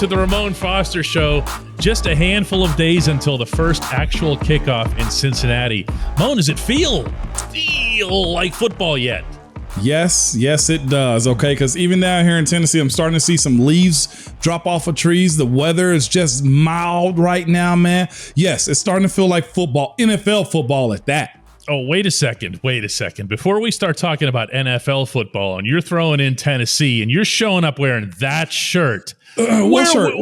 to the Ramon Foster Show. Just a handful of days until the first actual kickoff in Cincinnati. Mon, does it feel like football yet? Yes, it does. Okay, because even down here in Tennessee, I'm starting to see some leaves drop off of trees. The weather is just mild right now, man. Yes, it's starting to feel like football, NFL football at that. Oh, wait a second. Before we start talking about NFL football and you're throwing in Tennessee and you're showing up wearing that shirt, what shirt?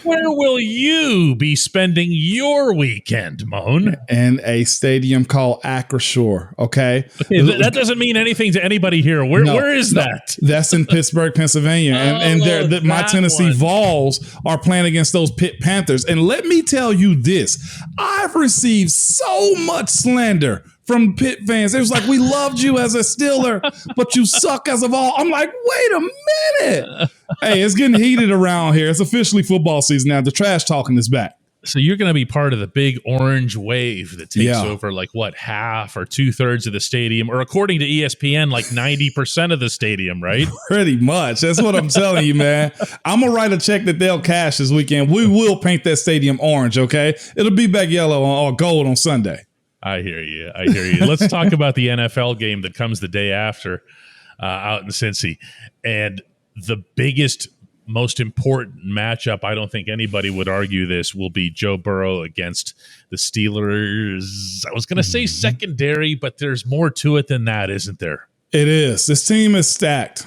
Where will you be spending your weekend, Mon? In a stadium called Acrisure, okay? That doesn't mean anything to anybody here. Where is that? That's in Pittsburgh, Pennsylvania. My Tennessee Vols are playing against those Pitt Panthers. And let me tell you this. I've received so much slander from Pitt fans. It was like, we loved you as a Steeler, but you suck as a Vol. I'm like, wait a minute. Hey, it's getting heated around here. It's officially football season now. The trash talking is back. So you're going to be part of the big orange wave that takes over half or 2/3 of the stadium, or according to ESPN, 90% of the stadium, right? Pretty much. That's what I'm telling you, man. I'm going to write a check that they'll cash this weekend. We will paint that stadium orange, okay? It'll be back yellow or gold on Sunday. I hear you. Let's talk about the NFL game that comes the day after out in Cincy. And the biggest, most important matchup, I don't think anybody would argue this, will be Joe Burrow against the Steelers. I was going to say secondary, but there's more to it than that, isn't there? It is. This team is stacked.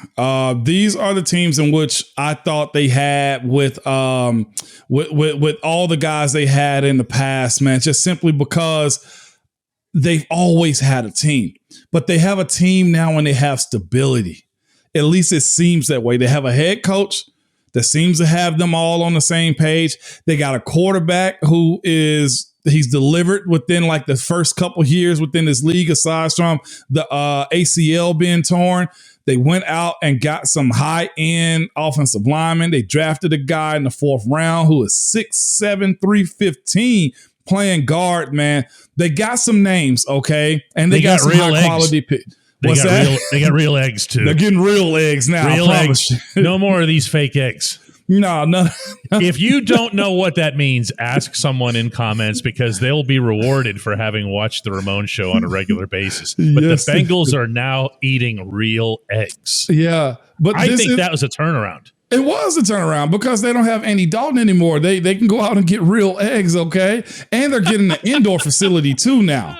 These are the teams in which I thought they had with all the guys they had in the past, man, just simply because they've always had a team, but they have a team now and they have stability. At least it seems that way. They have a head coach that seems to have them all on the same page. They got a quarterback he's delivered within the first couple years within this league, aside from the ACL being torn. They went out and got some high-end offensive linemen. They drafted a guy in the 4th round who is 6'7", 315, playing guard, man. They got some names, okay? And they got some high-quality picks. They got real eggs, too. They're getting real eggs now. Real eggs. No more of these fake eggs. No. If you don't know what that means, ask someone in comments, because they'll be rewarded for having watched the Ramon Show on a regular basis. But yes, the Bengals are now eating real eggs. Yeah. But I think that was a turnaround. It was a turnaround because they don't have Andy Dalton anymore. They can go out and get real eggs, okay? And they're getting an indoor facility too now.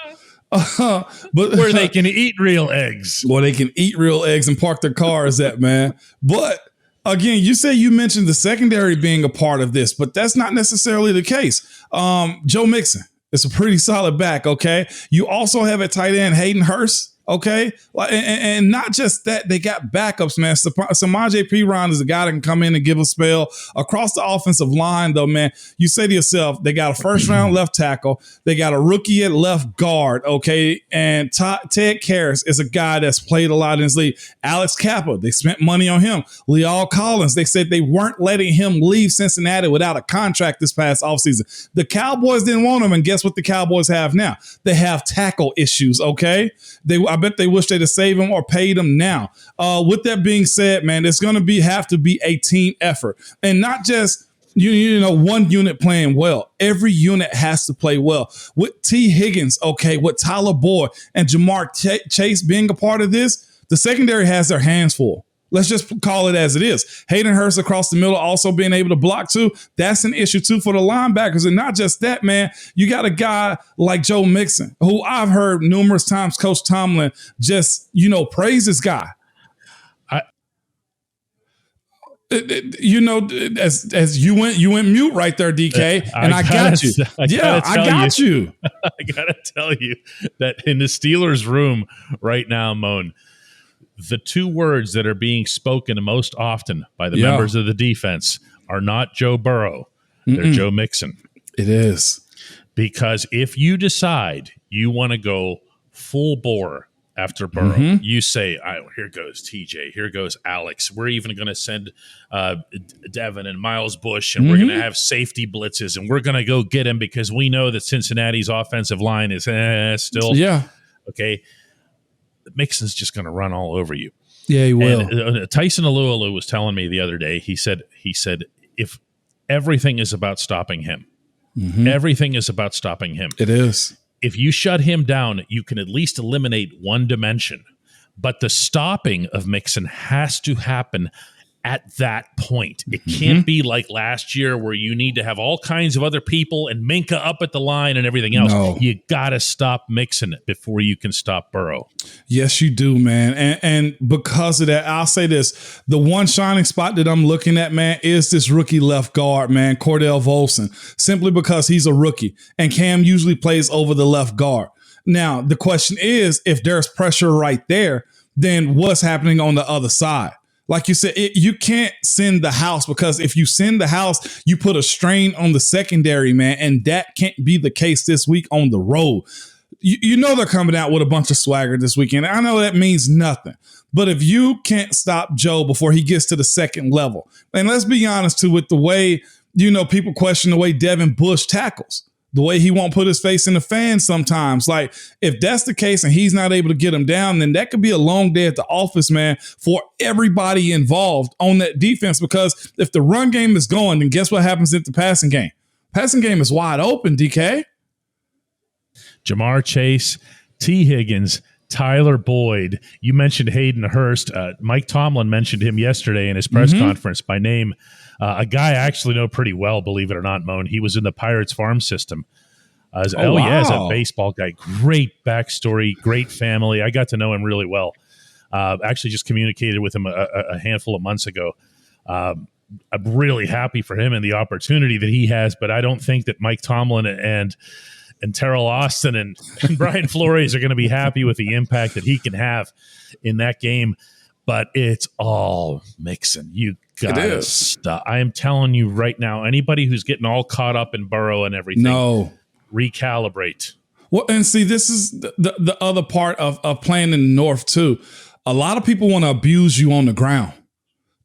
But where they can eat real eggs. Well, they can eat real eggs and park their cars at, man. But again, you mentioned the secondary being a part of this, but that's not necessarily the case. Joe Mixon is a pretty solid back, okay? You also have at tight end Hayden Hurst. Okay. And not just that, they got backups, man. Samaje Perine is a guy that can come in and give a spell across the offensive line, though, man. You say to yourself, they got a 1st round left tackle. They got a rookie at left guard. Okay. And Ted Karras is a guy that's played a lot in this league. Alex Kappa, they spent money on him. Leal Collins, they said they weren't letting him leave Cincinnati without a contract this past offseason. The Cowboys didn't want him. And guess what the Cowboys have now? They have tackle issues. Okay. I bet they wish they'd have saved him or paid him now. With that being said, man, it's going to have to be a team effort, and not just one unit playing well. Every unit has to play well. With T. Higgins, okay, with Tyler Boyd and Jamar Chase being a part of this, the secondary has their hands full. Let's just call it as it is. Hayden Hurst across the middle also being able to block too. That's an issue too for the linebackers. And not just that, man. You got a guy like Joe Mixon, who I've heard numerous times Coach Tomlin just, praise this guy. As you went mute right there, DK, and I got you. I got you. I gotta tell you that in the Steelers room right now, Mon, the 2 words that are being spoken most often by the members of the defense are not Joe Burrow. They're Joe Mixon. It is. Because if you decide you want to go full bore after Burrow, you say, here goes TJ, here goes Alex. We're even going to send Devin and Miles Bush, and we're going to have safety blitzes, and we're going to go get him because we know that Cincinnati's offensive line is still. Yeah. Okay. Mixon's just going to run all over you. Yeah, he will. And Tyson Alualu was telling me the other day, he said, if everything is about stopping him. Everything is about stopping him. It is. If you shut him down, you can at least eliminate one dimension. But the stopping of Mixon has to happen at that point. It can't be like last year where you need to have all kinds of other people and Minka up at the line and everything else. No. You got to stop Mixon before you can stop Burrow. Yes, you do, man. And because of that, I'll say this. The one shining spot that I'm looking at, man, is this rookie left guard, man, Cordell Volson, simply because he's a rookie and Cam usually plays over the left guard. Now, the question is, if there's pressure right there, then what's happening on the other side? Like you said, you can't send the house, because if you send the house, you put a strain on the secondary, man. And that can't be the case this week on the road. You know they're coming out with a bunch of swagger this weekend. I know that means nothing. But if you can't stop Joe before he gets to the second level, and let's be honest too, with the way, people question the way Devin Bush tackles, the way he won't put his face in the fan sometimes. Like, if that's the case and he's not able to get him down, then that could be a long day at the office, man, for everybody involved on that defense. Because if the run game is going, then guess what happens at the passing game? Passing game is wide open, DK. Jamar Chase, T. Higgins, Tyler Boyd. You mentioned Hayden Hurst. Mike Tomlin mentioned him yesterday in his press conference by name. A guy I actually know pretty well, believe it or not, Moan. He was in the Pirates farm system. As a baseball guy. Great backstory, great family. I got to know him really well. Actually just communicated with him a handful of months ago. I'm really happy for him and the opportunity that he has, but I don't think that Mike Tomlin and Terrell Austin and Brian Flores are going to be happy with the impact that he can have in that game. But it's all Mixon. You got to stop. I am telling you right now, anybody who's getting all caught up in Burrow and everything, recalibrate. Well, and see, this is the other part of playing in the North too. A lot of people want to abuse you on the ground.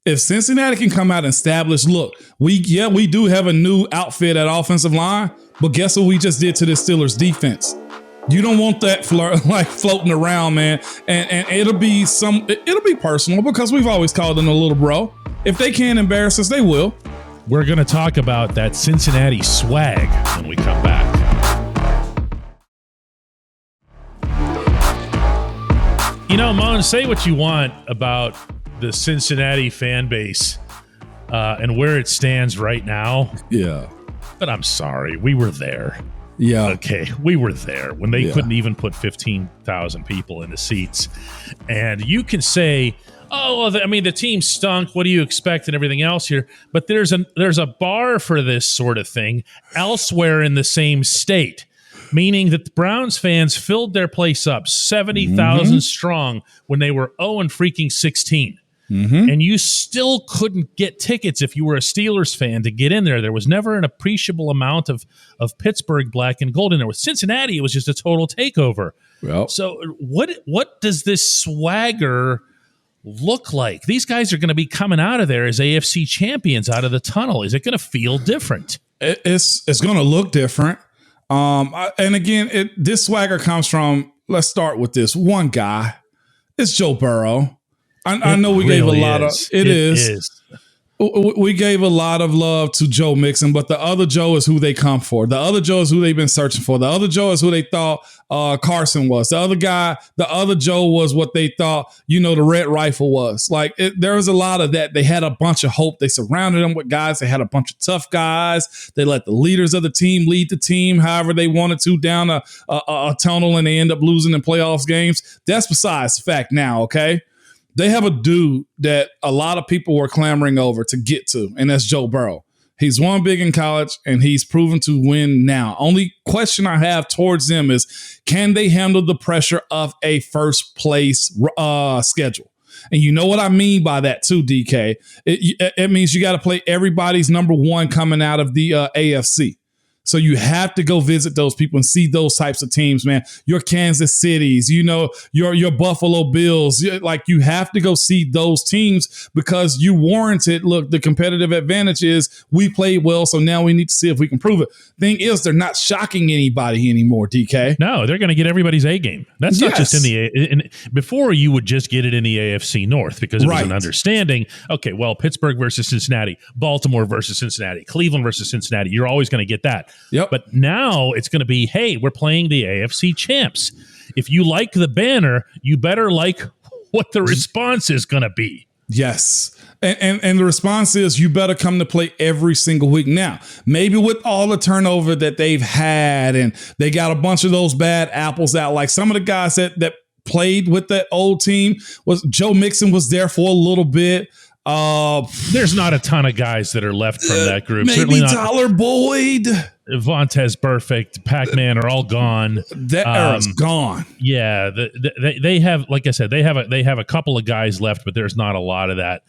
If Cincinnati can come out and establish, look, we do have a new outfit at offensive line, but guess what we just did to the Steelers defense? You don't want that floating around, man. And it'll be personal, because we've always called them a little bro. If they can't embarrass us, they will. We're going to talk about that Cincinnati swag when we come back. Mon, say what you want about the Cincinnati fan base and where it stands right now. Yeah. But I'm sorry. We were there. Yeah. Okay. We were there when they couldn't even put 15,000 people in the seats. And you can say, the team stunk. What do you expect and everything else here? But there's a bar for this sort of thing elsewhere in the same state, meaning that the Browns fans filled their place up 70,000 strong when they were 0-16. And you still couldn't get tickets if you were a Steelers fan to get in there. There was never an appreciable amount of Pittsburgh black and gold in there. With Cincinnati, it was just a total takeover. Well, so what does this swagger look like? These guys are going to be coming out of there as AFC champions out of the tunnel. Is it going to feel different? It's going to look different. And again, this swagger comes from, let's start with this one guy. It's Joe Burrow. I know we gave a lot of it is. We gave a lot of love to Joe Mixon, but the other Joe is who they come for. The other Joe is who they've been searching for. The other Joe is who they thought Carson was. The other Joe was what they thought, the Red Rifle was. There was a lot of that. They had a bunch of hope. They surrounded them with guys. They had a bunch of tough guys. They let the leaders of the team lead the team however they wanted to down a tunnel, and they end up losing in playoffs games. That's besides the fact now, okay? They have a dude that a lot of people were clamoring over to get to, and that's Joe Burrow. He's won big in college, and he's proven to win now. Only question I have towards them is, can they handle the pressure of a first-place schedule? And you know what I mean by that too, DK. It means you got to play everybody's number one coming out of the AFC. So you have to go visit those people and see those types of teams, man. Your Kansas Cities, your Buffalo Bills. Like, you have to go see those teams because you warranted. Look, the competitive advantage is we played well, so now we need to see if we can prove it. Thing is, they're not shocking anybody anymore, DK. No, they're going to get everybody's A game. That's not just before you would just get it in the AFC North because it was an understanding. Okay, well, Pittsburgh versus Cincinnati, Baltimore versus Cincinnati, Cleveland versus Cincinnati. You're always going to get that. Yep. But now it's going to be, hey, we're playing the AFC champs. If you like the banner, you better like what the response is going to be. Yes. And the response is you better come to play every single week. Now, maybe with all the turnover that they've had and they got a bunch of those bad apples out, like some of the guys that played with that old team was Joe Mixon was there for a little bit. There's not a ton of guys that are left from that group. Maybe Certainly not Tyler Boyd, Vontez Perfect, Pac-Man are all gone. That era's gone. Yeah, they have, like I said, they have a couple of guys left, but there's not a lot of that.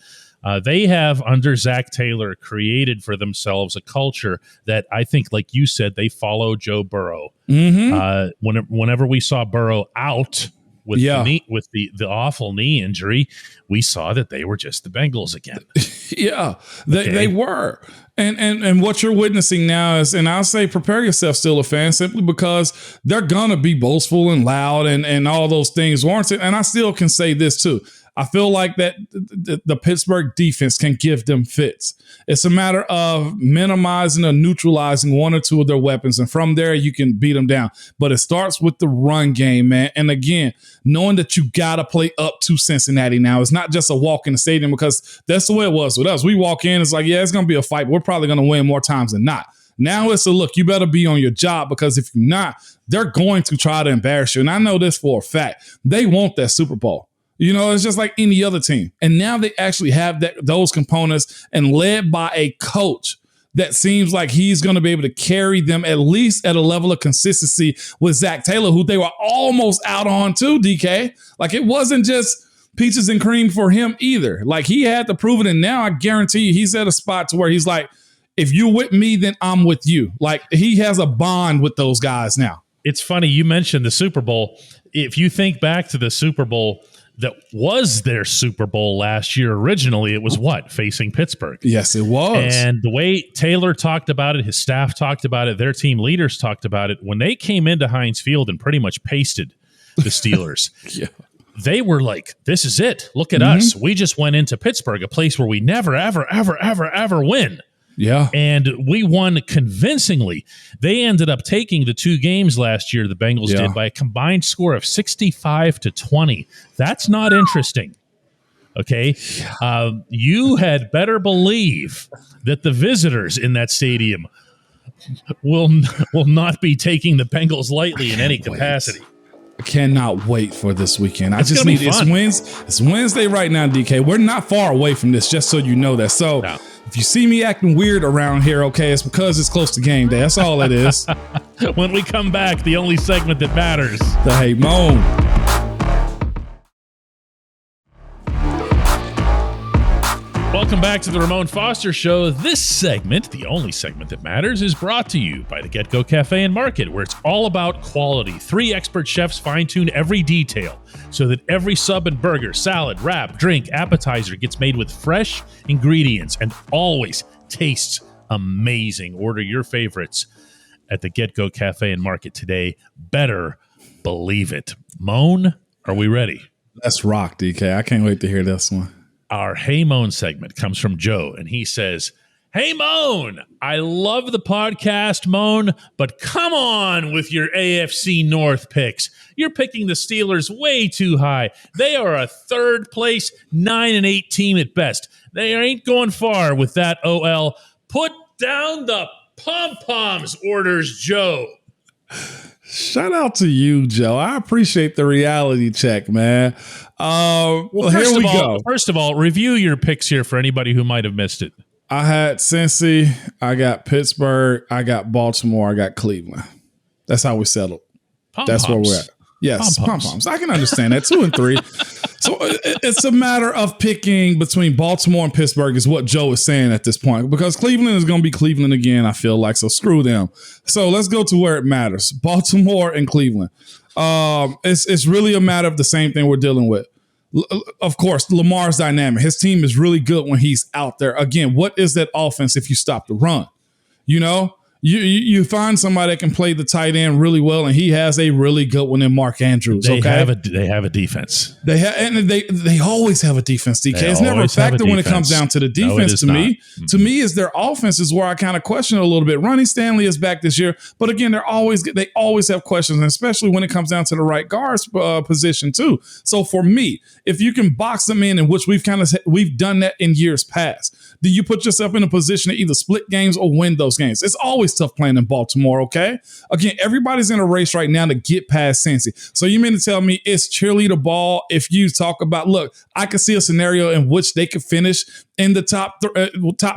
They have, under Zach Taylor, created for themselves a culture that I think, like you said, they follow Joe Burrow. Mm-hmm. Whenever we saw Burrow out with the awful knee injury, we saw that they were just the Bengals again. Yeah, they were. And what you're witnessing now is, and I'll say prepare yourself, Steelers fans, simply because they're going to be boastful and loud and all those things warranted. And I still can say this too. I feel like that the Pittsburgh defense can give them fits. It's a matter of minimizing or neutralizing one or two of their weapons, and from there you can beat them down. But it starts with the run game, man. And again, knowing that you got to play up to Cincinnati now. It's not just a walk in the stadium, because that's the way it was with us. We walk in, it's like, yeah, it's going to be a fight, but we're probably going to win more times than not. Now it's a look, you better be on your job, because if you're not, they're going to try to embarrass you. And I know this for a fact. They want that Super Bowl. It's just like any other team. And now they actually have those components, and led by a coach that seems like he's going to be able to carry them at least at a level of consistency with Zach Taylor, who they were almost out on too, DK. Like, it wasn't just peaches and cream for him either. Like, he had to prove it. And now I guarantee you he's at a spot to where he's like, if you're with me, then I'm with you. Like, he has a bond with those guys now. It's funny. You mentioned the Super Bowl. If you think back to the Super Bowl that was their Super Bowl last year, originally, it was facing Pittsburgh. Yes, it was. And the way Taylor talked about it, his staff talked about it, their team leaders talked about it, when they came into Heinz Field and pretty much pasted the Steelers, they were like, this is it. Look at us. We just went into Pittsburgh, a place where we never, ever, ever, ever, ever win. Yeah. And we won convincingly. They ended up taking the 2 games last year, the Bengals did, by a combined score of 65-20. That's not interesting. Okay. You had better believe that the visitors in that stadium will not be taking the Bengals lightly in any capacity. I cannot wait for this weekend. It's Wednesday right now, DK. We're not far away from this, just so you know that. So if you see me acting weird around here, okay, it's because it's close to game day. That's all it is. When we come back, the only segment that matters. The Hey Mon. Welcome back to the Ramon Foster Show. This segment, the only segment that matters, is brought to you by the Get Go Cafe and Market, where it's all about quality. 3 expert chefs fine-tune every detail so that every sub and burger, salad, wrap, drink, appetizer gets made with fresh ingredients and always tastes amazing. Order your favorites at the Get Go Cafe and Market today. Better believe it. Mon, are we ready? Let's rock, DK. I can't wait to hear this one. Our Hey Mon segment comes from Joe, and he says, "Hey Mon, I love the podcast, Mon, but come on with your AFC North picks. You're picking the Steelers way too high. They are a 3rd place, 9-8 team at best. They ain't going far with that OL. Put down the pompoms," orders Joe. Shout out to you, Joe. I appreciate the reality check, man. Here we go. First of all, review your picks here for anybody who might have missed it. I had Cincy, I got Pittsburgh, I got Baltimore, I got Cleveland. That's how we settled. Pom-poms. That's where we're at. Yes, pom-poms. I can understand that. 2 and 3. So it's a matter of picking between Baltimore and Pittsburgh is what Joe is saying at this point, because Cleveland is going to be Cleveland again, I feel like. So screw them. So let's go to where it matters. Baltimore and Cleveland. It's really a matter of the same thing we're dealing with. Of course, Lamar's dynamic. His team is really good when he's out there. Again, what is that offense if you stop the run? You know, you find somebody that can play the tight end really well, and he has a really good one in Mark Andrews. They have a defense. They always have a defense. DK, it's never a factor when it comes down to the defense. To me, is their offense is where I kind of question it a little bit. Ronnie Stanley is back this year, but again, they always have questions, and especially when it comes down to the right guard's position too. So for me, if you can box them in which we've done that in years past, do you put yourself in a position to either split games or win those games? It's always tough playing in Baltimore, okay? Again, everybody's in a race right now to get past Cincy. So you mean to tell me it's cheerleader ball if you talk about, look, I could see a scenario in which they could finish in the top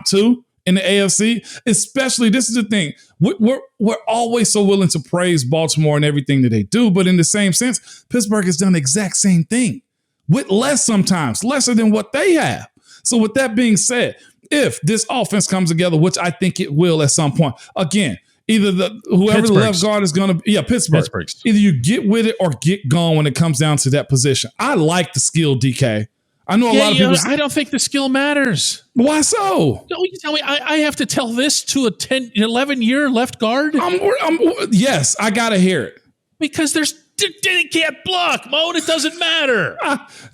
two in the AFC, especially, this is the thing, we're always so willing to praise Baltimore and everything that they do, but in the same sense, Pittsburgh has done the exact same thing with lesser than what they have. So with that being said, if this offense comes together, which I think it will at some point, again, either whoever the left guard is going to be, Pittsburgh. Either you get with it or get gone when it comes down to that position. I like the skill, DK. I know a lot of people. I don't think the skill matters. Why so? No, you tell me. I have to tell this to a 11-year left guard? Yes, I got to hear it. Because they can't block, Moan. It doesn't matter.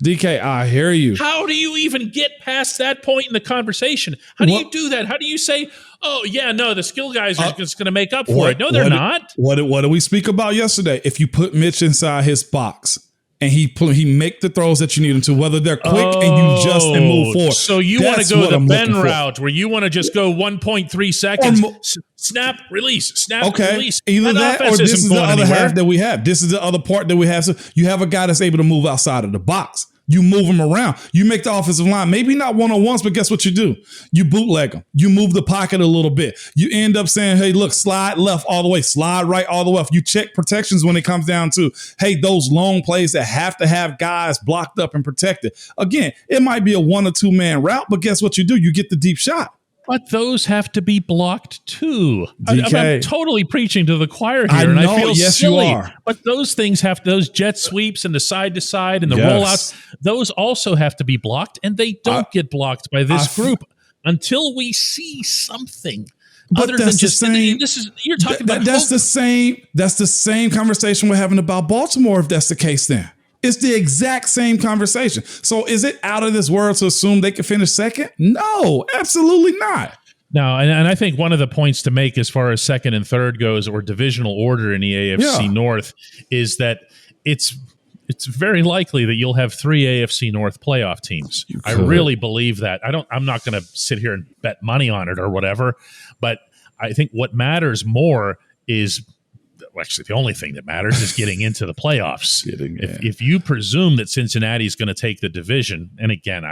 DK, I hear you. How do you even get past that point in the conversation? How do you do that? How do you say, oh, yeah, no, the skill guys are just going to make up for it? No, they're not. What did we speak about yesterday? If you put Mitch inside his box and he make the throws that you need him to, whether they're quick and you just and move forward. So you want to go the Ben route where you want to just go 1.3 seconds, snap, release, snap, release. Either that or this is the other half that we have. This is the other part that we have. So you have a guy that's able to move outside of the box. You move him around. You make the offensive line, maybe not one-on-ones, but guess what you do? You bootleg them. You move the pocket a little bit. You end up saying, hey, look, slide left all the way, slide right all the way. You check protections when it comes down to, hey, those long plays that have to have guys blocked up and protected. Again, it might be a 1 or 2 man route, but guess what you do? You get the deep shot. But those have to be blocked too. DK, I'm totally preaching to the choir here, and I feel yes, silly. You are. But those things those jet sweeps and the side to side and the rollouts, those also have to be blocked, and they don't get blocked by this group until we see something. But other than just you're talking about. That's the same conversation we're having about Baltimore. If that's the case, then. It's the exact same conversation. So is it out of this world to assume they can finish second? No, absolutely not. No, and I think one of the points to make as far as second and third goes, or divisional order in the AFC North, is that it's very likely that you'll have 3 AFC North playoff teams. I really believe that. I'm not going to sit here and bet money on it or whatever, but I think what matters more is, actually, the only thing that matters is getting into the playoffs. If you presume that Cincinnati is going to take the division, and again,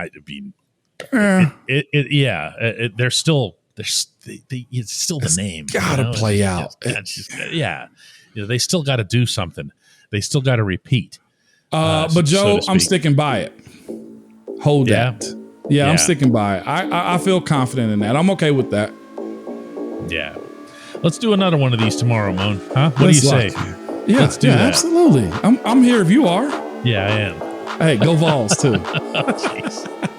they're still it's still the name. Got to play out. They still got to do something. They still got to repeat. But Joe, I'm sticking by it. Hold that. Yeah, I'm sticking by it. I feel confident in that. I'm okay with that. Yeah. Let's do another one of these tomorrow, Moan. Huh? What do you say? Yeah, let's do that. Absolutely. I'm here if you are. Yeah, I am. Hey, go Vols too. Jeez.